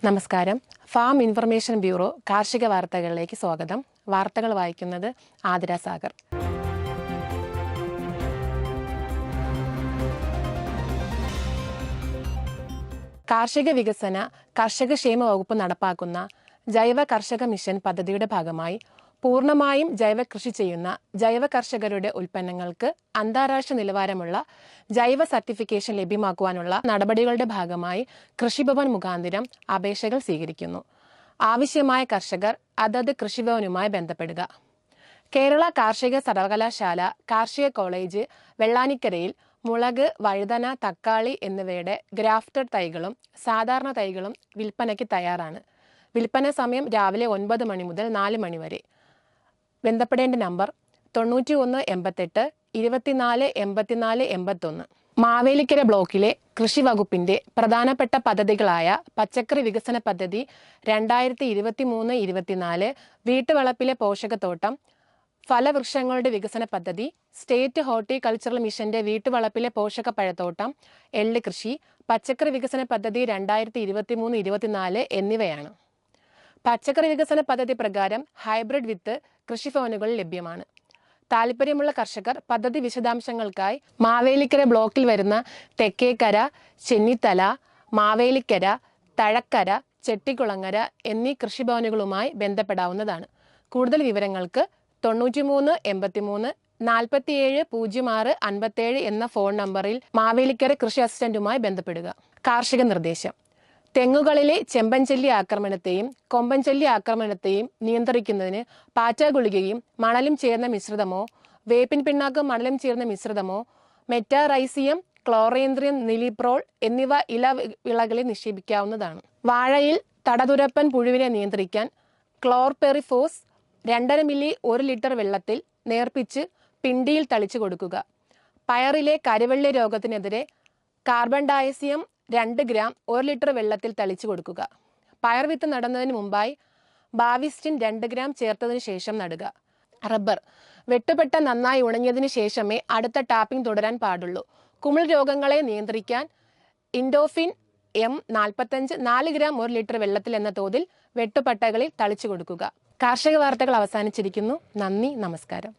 നമസ്കാരം. Farm information bureau കാർഷിക വാർത്തകളിലേക്ക് സ്വാഗതം. വാർത്തകൾ വായിക്കുന്നത് ആതിര സാഗർ. കാർഷിക വികസന കർഷകക്ഷേമ വകുപ്പ് നടപ്പാക്കുന്ന ജൈവ കർഷക മിഷൻ പദ്ധതിയുടെ ഭാഗമായി പൂർണ്ണമായും ജൈവ കൃഷി ചെയ്യുന്ന ജൈവ കർഷകരുടെ ഉൽപ്പന്നങ്ങൾക്ക് അന്താരാഷ്ട്ര നിലവാരമുള്ള ജൈവ സർട്ടിഫിക്കേഷൻ ലഭ്യമാക്കുവാനുള്ള നടപടികളുടെ ഭാഗമായി കൃഷിഭവൻ മുഖാന്തരം അപേക്ഷകൾ സ്വീകരിക്കുന്നു. ആവശ്യമായ കർഷകർ അതത് കൃഷിഭവനുമായി ബന്ധപ്പെടുക. കേരള കാർഷിക സർവകലാശാല കാർഷിക കോളേജ് വെള്ളാനിക്കരയിൽ മുളക്, വഴുതന, തക്കാളി എന്നിവയുടെ ഗ്രാഫ്റ്റഡ് തൈകളും സാധാരണ തൈകളും വിൽപ്പനയ്ക്ക് തയ്യാറാണ്. വിൽപ്പന സമയം രാവിലെ 9 മണി മുതൽ 4 മണി വരെ. ബന്ധപ്പെടേണ്ട നമ്പർ 9188 24 84 81. മാവേലിക്കര ബ്ലോക്കിലെ കൃഷി വകുപ്പിന്റെ പ്രധാനപ്പെട്ട പദ്ധതികളായ പച്ചക്കറി വികസന പദ്ധതി 2023-24, വീട്ടുവളപ്പിലെ പോഷകത്തോട്ടം, ഫലവൃക്ഷങ്ങളുടെ വികസന പദ്ധതി, സ്റ്റേറ്റ് ഹോർട്ടികൾച്ചറൽ മിഷന്റെ വീട്ടുവളപ്പിലെ പോഷകപ്പഴത്തോട്ടം, എള്ള് കൃഷി, പച്ചക്കറി വികസന പദ്ധതി 2023-24 എന്നിവയാണ്. പച്ചക്കറി വികസന പദ്ധതി പ്രകാരം ഹൈബ്രിഡ് വിത്ത് കൃഷിഭവനുകളിൽ ലഭ്യമാണ്. താല്പര്യമുള്ള കർഷകർ പദ്ധതി വിശദാംശങ്ങൾക്കായി മാവേലിക്കര ബ്ലോക്കിൽ വരുന്ന തെക്കേക്കര, ചെന്നിത്തല, മാവേലിക്കര, തഴക്കര, ചെട്ടിക്കുളങ്ങര എന്നീ കൃഷിഭവനുകളുമായി ബന്ധപ്പെടാവുന്നതാണ്. കൂടുതൽ വിവരങ്ങൾക്ക് 93 83 47 06 57 എന്ന ഫോൺ നമ്പറിൽ മാവേലിക്കര കൃഷി അസിസ്റ്റന്റുമായി ബന്ധപ്പെടുക. കാർഷിക നിർദ്ദേശം: തെങ്ങുകളിലെ ചെമ്പൻചെല്ലി ആക്രമണത്തെയും കൊമ്പൻചെല്ലി ആക്രമണത്തെയും നിയന്ത്രിക്കുന്നതിന് പാറ്റ ഗുളികയും മണലും ചേർന്ന മിശ്രിതമോ, വേപ്പിൻ പിണ്ണാക്കും മണലും ചേർന്ന മിശ്രിതമോ, മെറ്റാറൈസിയം, ക്ലോറേന്ദ്രിയം, നിലിപ്രോൾ എന്നിവ ഇലവിളകളിൽ നിക്ഷേപിക്കാവുന്നതാണ്. വാഴയിൽ തടതുരപ്പൻ പുഴുവിനെ നിയന്ത്രിക്കാൻ ക്ലോർപെറിഫോസ് 2.5 മില്ലി 1 ലിറ്റർ വെള്ളത്തിൽ നേർപ്പിച്ച് പിണ്ടിയിൽ തളിച്ചു കൊടുക്കുക. പയറിലെ കരിവെള്ളി രോഗത്തിനെതിരെ കാർബൺ ഡയോക്സൈം 2 ഗ്രാം 1 ലിറ്റർ വെള്ളത്തിൽ തളിച്ചു കൊടുക്കുക. പയർ വിത്ത് നടുന്നതിന് മുമ്പായി ബാവിസ്റ്റിൻ 2 ഗ്രാം ചേർത്തതിനു ശേഷം നടുക. റബ്ബർ വെട്ടുപെട്ട നന്നായി ഉണങ്ങിയതിനു ശേഷമേ അടുത്ത ടാപ്പിംഗ് തുടരാൻ പാടുള്ളൂ. കുമിൾ രോഗങ്ങളെ നിയന്ത്രിക്കാൻ ഇൻഡോഫിൻ M45 4 ഗ്രാം 1 ലിറ്റർ വെള്ളത്തിൽ എന്ന തോതിൽ വെട്ടുപട്ടകളിൽ തളിച്ചു കൊടുക്കുക. കാർഷിക വാർത്തകൾ അവസാനിച്ചിരിക്കുന്നു. നന്ദി, നമസ്കാരം.